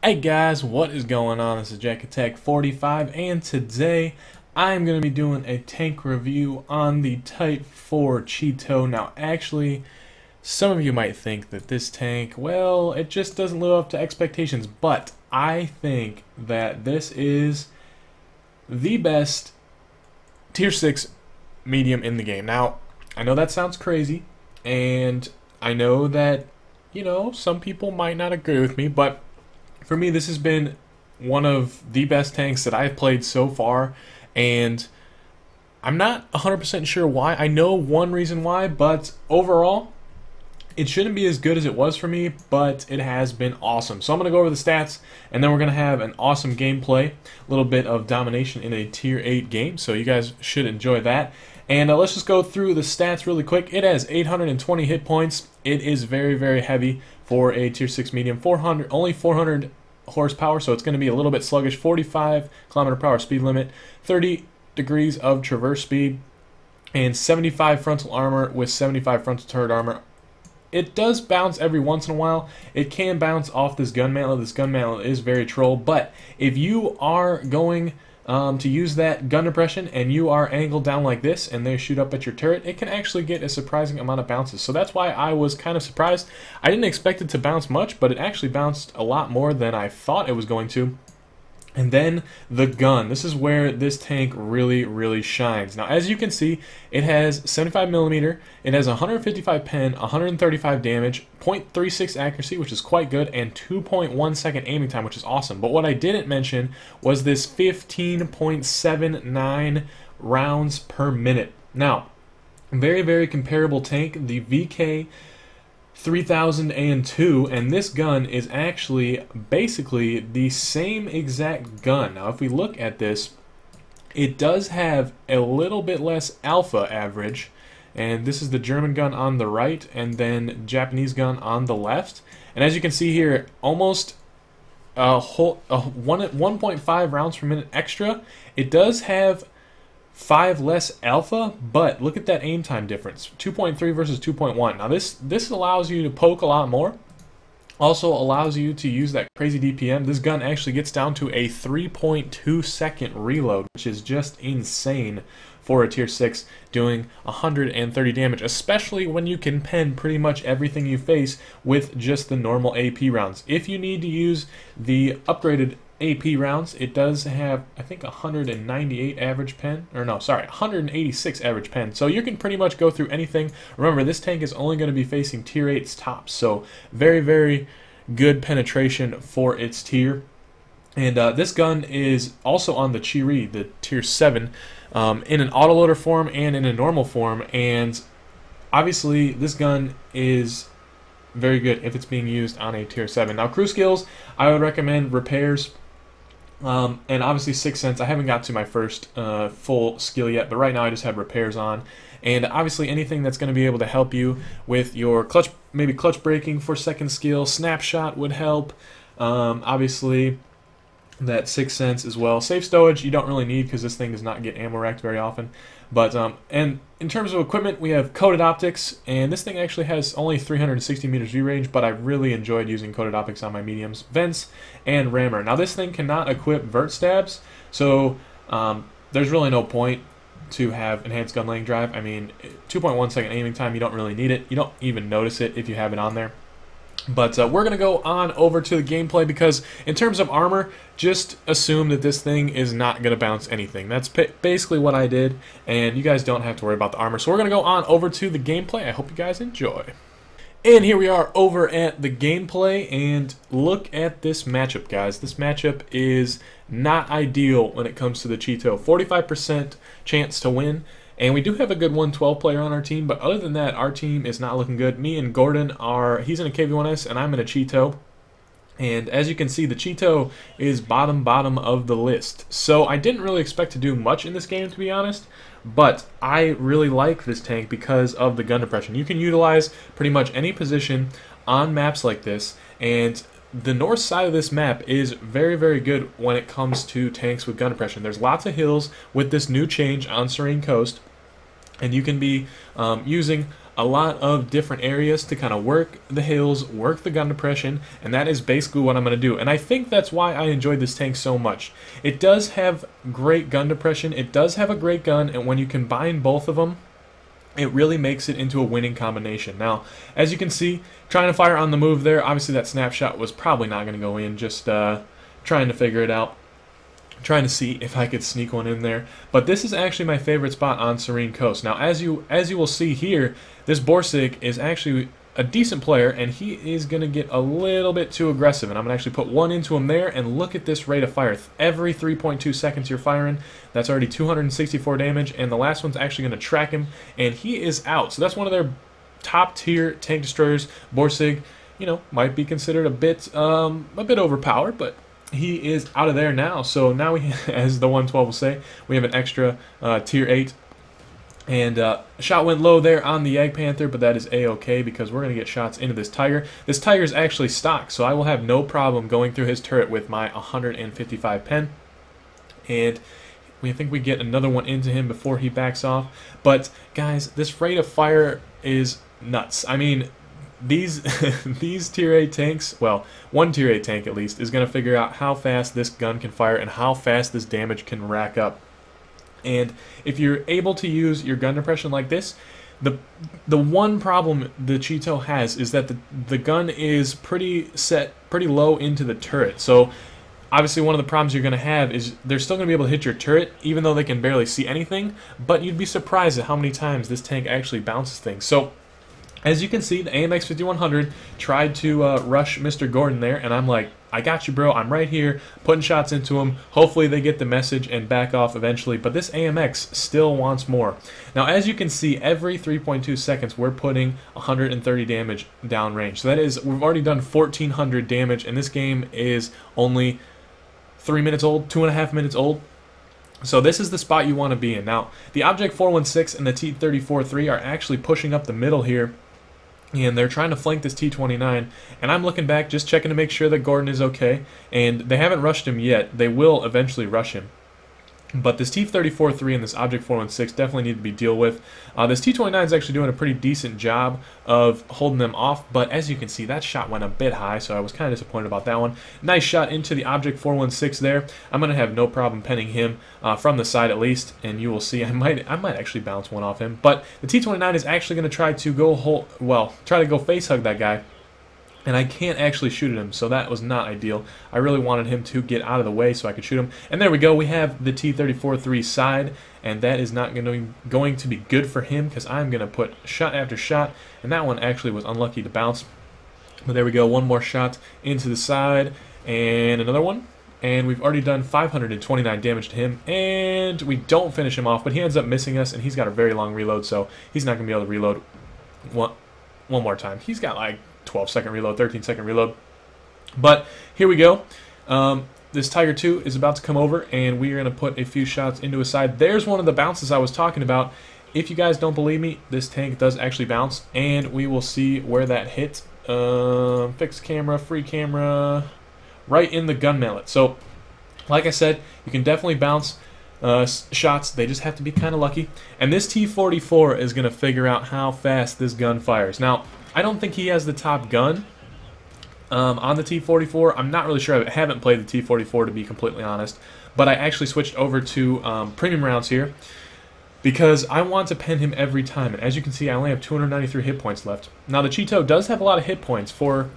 Hey guys, what is going on? This is JackAttack45 and today I'm going to be doing a tank review on the Type 4 Cheeto. Now actually, some of you might think that this tank, well, it just doesn't live up to expectations, but I think that this is the best Tier 6 medium in the game. Now, I know that sounds crazy, and I know that, some people might not agree with me, but for me, this has been one of the best tanks that I've played so far, and I'm not 100% sure why. I know one reason why, but overall, it shouldn't be as good as it was for me, but it has been awesome. So I'm going to go over the stats, and then we're going to have an awesome gameplay, a little bit of domination in a Tier 8 game, so you guys should enjoy that. And let's just go through the stats really quick. It has 820 hit points. It is very, very heavy for a Tier 6 medium. Only 400 horsepower, so it's going to be a little bit sluggish. 45 kilometer per hour speed limit, 30 degrees of traverse speed, and 75 frontal armor with 75 frontal turret armor. It does bounce every once in a while. It can bounce off this gun mantlet. This gun mantlet is very troll, but if you are going to use that gun depression and you are angled down like this and they shoot up at your turret, it can actually get a surprising amount of bounces. So that's why I was kind of surprised. I didn't expect it to bounce much, but it actually bounced a lot more than I thought it was going to. And then the gun. This is where this tank really, really shines. Now, as you can see, it has 75mm, it has 155 pen, 135 damage, 0.36 accuracy, which is quite good, and 2.1 second aiming time, which is awesome. But what I didn't mention was this 15.79 rounds per minute. Now, very, very comparable tank, the VK 3002, and this gun is actually basically the same exact gun. Now if we look at this, it does have a little bit less alpha average, and this is the German gun on the right and then Japanese gun on the left. And as you can see here, almost 1.5 rounds per minute extra. It does have 5 less alpha, but look at that aim time difference, 2.3 versus 2.1. Now this allows you to poke a lot more, also allows you to use that crazy DPM. This gun actually gets down to a 3.2 second reload, which is just insane for a Tier 6 doing 130 damage, especially when you can pen pretty much everything you face with just the normal AP rounds. If you need to use the upgraded AP rounds, it does have, I think, 198 average pen, or no, sorry, 186 average pen. So you can pretty much go through anything. Remember, this tank is only going to be facing Tier 8's tops, so very, very good penetration for its tier. And this gun is also on the Chiri, the Tier 7, in an autoloader form and in a normal form. And obviously, this gun is very good if it's being used on a Tier 7. Now, crew skills, I would recommend repairs. And obviously 6th Sense. I haven't got to my first full skill yet, but right now I just have repairs on. And obviously anything that's going to be able to help you with your clutch, maybe clutch braking for 2nd skill, snapshot would help. Obviously that 6th Sense as well. Safe stowage you don't really need because this thing does not get ammo racked very often. But and in terms of equipment, we have coated optics, and this thing actually has only 360 meters view range, but I really enjoyed using coated optics on my mediums, vents, and rammer. Now this thing cannot equip vert stabs, so there's really no point to have enhanced gun laying drive. I mean, 2.1 second aiming time, you don't really need it. You don't even notice it if you have it on there. But we're going to go on over to the gameplay because in terms of armor, just assume that this thing is not going to bounce anything. That's basically what I did, and you guys don't have to worry about the armor. So we're going to go on over to the gameplay. I hope you guys enjoy. And here we are over at the gameplay, and look at this matchup, guys. This matchup is not ideal when it comes to the Cheeto. 45% chance to win. And we do have a good 112 player on our team, but other than that, our team is not looking good. Me and Gordon he's in a KV-1S, and I'm in a Cheeto. And as you can see, the Cheeto is bottom of the list. So I didn't really expect to do much in this game, to be honest, but I really like this tank because of the gun depression. You can utilize pretty much any position on maps like this, and the north side of this map is very, very good when it comes to tanks with gun depression. There's lots of hills with this new change on Serene Coast, and you can be using a lot of different areas to kind of work the hills, work the gun depression, and that is basically what I'm going to do. And I think that's why I enjoyed this tank so much. It does have great gun depression, it does have a great gun, and when you combine both of them, it really makes it into a winning combination. Now, as you can see, trying to fire on the move there, obviously that snapshot was probably not going to go in, just trying to figure it out. Trying to see if I could sneak one in there. But this is actually my favorite spot on Serene Coast. Now, as you will see here, this Borsig is actually a decent player, and he is going to get a little bit too aggressive. And I'm going to actually put one into him there, and look at this rate of fire. Every 3.2 seconds you're firing, that's already 264 damage, and the last one's actually going to track him, and he is out. So that's one of their top-tier tank destroyers. Borsig, you know, might be considered a bit overpowered, but he is out of there now. So now we, as the 112 will say, we have an extra tier 8. And shot went low there on the Jagdpanther, but that is a-okay because we're going to get shots into this Tiger. This Tiger is actually stock, so I will have no problem going through his turret with my 155 pen. And we think we get another one into him before he backs off. But guys, this rate of fire is nuts. I mean, these these tier 8 tanks, well, one tier 8 tank at least, is going to figure out how fast this gun can fire and how fast this damage can rack up. And if you're able to use your gun depression like this, the one problem the Cheeto has is that the gun is pretty low into the turret. So obviously one of the problems you're going to have is they're still going to be able to hit your turret even though they can barely see anything, but you'd be surprised at how many times this tank actually bounces things. So as you can see, the AMX 5100 tried to rush Mr. Gordon there, and I'm like, I got you, bro. I'm right here, putting shots into him. Hopefully they get the message and back off eventually, but this AMX still wants more. Now, as you can see, every 3.2 seconds, we're putting 130 damage downrange. So that is, we've already done 1,400 damage, and this game is only 3 minutes old, 2.5 minutes old. So this is the spot you want to be in. Now, the Object 416 and the T-34-3 are actually pushing up the middle here, and they're trying to flank this T-29, and I'm looking back, just checking to make sure that Gordon is okay, and they haven't rushed him yet. They will eventually rush him. But this T-34-3 and this Object 416 definitely need to be dealt with. This T-29 is actually doing a pretty decent job of holding them off, but as you can see, that shot went a bit high, so I was kind of disappointed about that one. Nice shot into the Object 416 there. I'm going to have no problem penning him from the side at least, and you will see I might actually bounce one off him. But the T-29 is actually going to try to go face hug that guy. And I can't actually shoot at him, so that was not ideal. I really wanted him to get out of the way so I could shoot him. And there we go, we have the T-34-3 side, and that is not going to be good for him because I'm going to put shot after shot, and that one actually was unlucky to bounce. But there we go, one more shot into the side, and another one. And we've already done 529 damage to him, and we don't finish him off, but he ends up missing us, and he's got a very long reload, so he's not going to be able to reload one more time. He's got like 12-second reload, 13-second reload. But here we go. This Tiger 2 is about to come over, and we are going to put a few shots into his side. There's one of the bounces I was talking about. If you guys don't believe me, this tank does actually bounce, and we will see where that hit. Fixed camera, free camera, right in the gun mallet. So, like I said, you can definitely bounce shots. They just have to be kind of lucky. And this T-44 is going to figure out how fast this gun fires. Now, I don't think he has the top gun on the T-44. I'm not really sure. I haven't played the T-44 to be completely honest. But I actually switched over to premium rounds here because I want to pen him every time. And as you can see, I only have 293 hit points left. Now, the Cheeto does have a lot of hit points for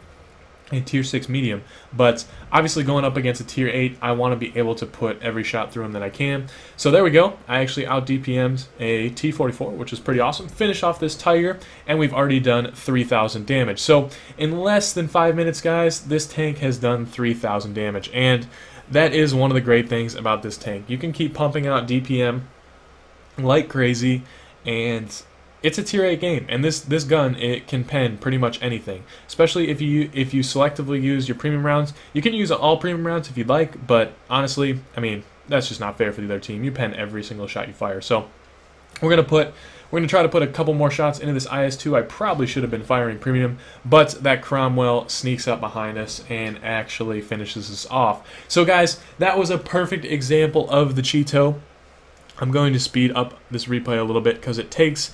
a tier 6 medium, but obviously going up against a tier 8, I want to be able to put every shot through him that I can. So there we go. I actually out DPM'd a T-44, which is pretty awesome. Finish off this Tiger, and we've already done 3,000 damage. So in less than 5 minutes, guys, this tank has done 3,000 damage, and that is one of the great things about this tank. You can keep pumping out DPM like crazy, and it's a tier 8 game, and this gun, it can pen pretty much anything. Especially if you selectively use your premium rounds. You can use all premium rounds if you'd like, but honestly, I mean, that's just not fair for the other team. You pen every single shot you fire. So we're gonna try to put a couple more shots into this IS-2. I probably should have been firing premium, but that Cromwell sneaks up behind us and actually finishes us off. So guys, that was a perfect example of the Cheeto. I'm going to speed up this replay a little bit because it takes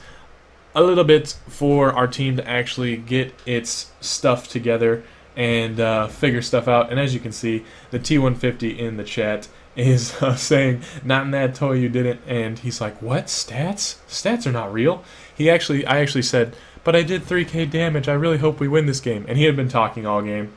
a little bit for our team to actually get its stuff together and figure stuff out. And as you can see, the T150 in the chat is saying, "Not in that toy, you didn't." And he's like, "What? Stats? Stats are not real." I actually said, "But I did 3k damage. I really hope we win this game." And he had been talking all game.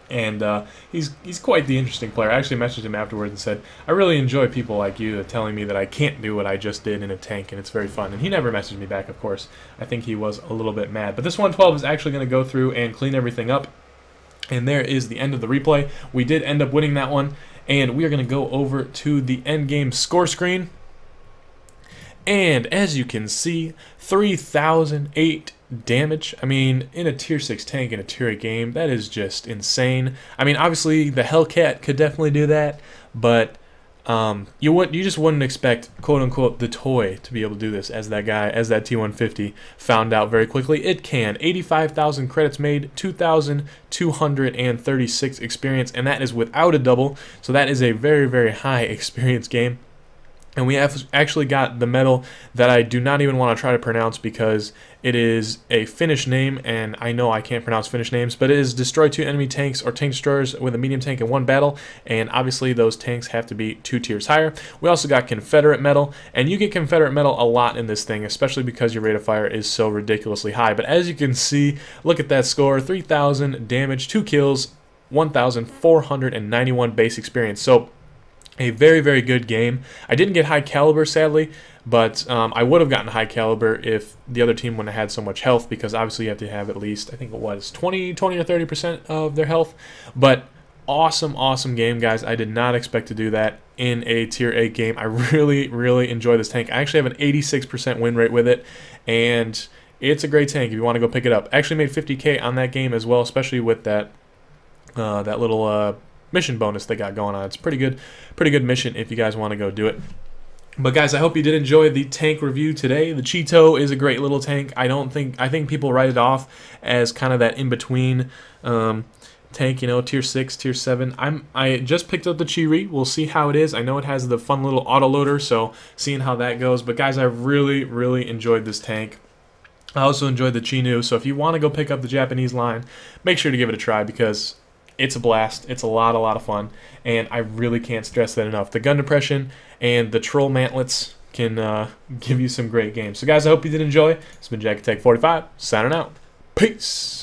And he's quite the interesting player. I actually messaged him afterwards and said, "I really enjoy people like you telling me that I can't do what I just did in a tank, and it's very fun." And he never messaged me back, of course. I think he was a little bit mad. But this 112 is actually going to go through and clean everything up. And there is the end of the replay. We did end up winning that one. And we are going to go over to the end game score screen. And as you can see, 3,008 damage. I mean, in a tier 6 tank in a tier 8 game, that is just insane. I mean, obviously the Hellcat could definitely do that, but you just wouldn't expect, quote unquote, the toy to be able to do this, as that guy, as that T150 found out very quickly. It can. 85,000 credits made, 2,236 experience, and that is without a double. So that is a very, very high experience game. And we have actually got the medal that I do not even want to try to pronounce because it is a Finnish name, and I know I can't pronounce Finnish names, but it is destroy 2 enemy tanks or tank destroyers with a medium tank in 1 battle, and obviously those tanks have to be 2 tiers higher. We also got Confederate medal, and you get Confederate medal a lot in this thing, especially because your rate of fire is so ridiculously high. But as you can see, look at that score, 3,000 damage, 2 kills, 1,491 base experience. So a very, very good game. I didn't get high caliber, sadly, but I would have gotten high caliber if the other team wouldn't have had so much health, because obviously you have to have at least, I think it was 20 or 30% of their health. But awesome, awesome game, guys. I did not expect to do that in a tier 8 game. I really, really enjoy this tank. I actually have an 86% win rate with it, and it's a great tank if you want to go pick it up. I actually made 50k on that game as well, especially with that that little mission bonus they got going on. It's pretty good mission if you guys want to go do it. But guys, I hope you did enjoy the tank review today. The Cheeto is a great little tank. I think people write it off as kind of that in between tank, you know, tier 6, tier 7. I just picked up the Cheery. We'll see how it is. I know it has the fun little autoloader, so seeing how that goes. But guys, I really, really enjoyed this tank. I also enjoyed the Chi-Nu, so if you want to go pick up the Japanese line, make sure to give it a try, because it's a blast. It's a lot of fun, and I really can't stress that enough. The gun depression and the troll mantlets can give you some great games. So guys, I hope you did enjoy. It's been JackyTech45, signing out. Peace!